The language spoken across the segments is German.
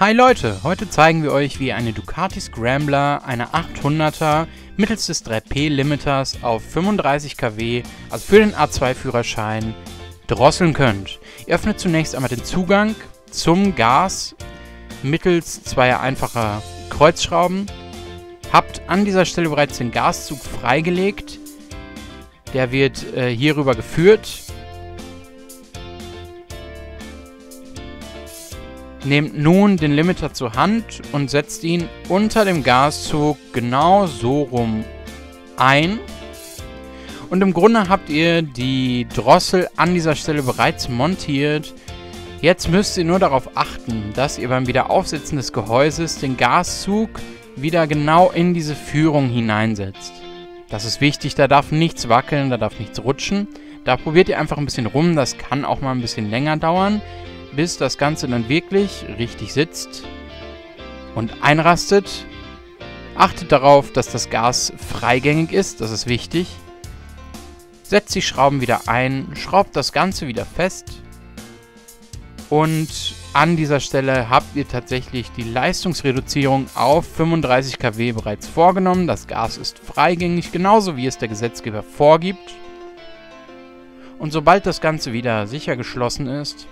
Hi Leute, heute zeigen wir euch, wie ihr eine Ducati Scrambler, eine 800er, mittels des 3P-Limiters auf 35 kW, also für den A2-Führerschein, drosseln könnt. Ihr öffnet zunächst einmal den Zugang zum Gas mittels zweier einfacher Kreuzschrauben, habt an dieser Stelle bereits den Gaszug freigelegt, der wird hierüber geführt. Nehmt nun den Limiter zur Hand und setzt ihn unter dem Gaszug genau so rum ein. Und im Grunde habt ihr die Drossel an dieser Stelle bereits montiert. Jetzt müsst ihr nur darauf achten, dass ihr beim Wiederaufsetzen des Gehäuses den Gaszug wieder genau in diese Führung hineinsetzt. Das ist wichtig, da darf nichts wackeln, da darf nichts rutschen. Da probiert ihr einfach ein bisschen rum, das kann auch mal ein bisschen länger dauern, bis das Ganze dann wirklich richtig sitzt und einrastet. Achtet darauf, dass das Gas freigängig ist, das ist wichtig. Setzt die Schrauben wieder ein, schraubt das Ganze wieder fest und an dieser Stelle habt ihr tatsächlich die Leistungsreduzierung auf 35 kW bereits vorgenommen. Das Gas ist freigängig, genauso wie es der Gesetzgeber vorgibt. Und sobald das Ganze wieder sicher geschlossen ist,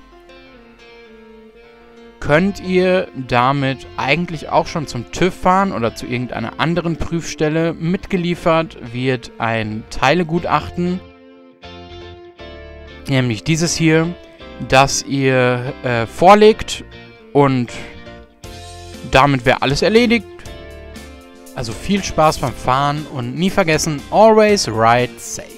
könnt ihr damit eigentlich auch schon zum TÜV fahren oder zu irgendeiner anderen Prüfstelle. Mitgeliefert wird ein Teilegutachten, nämlich dieses hier, das ihr vorlegt, und damit wäre alles erledigt. Also viel Spaß beim Fahren und nie vergessen, always ride safe.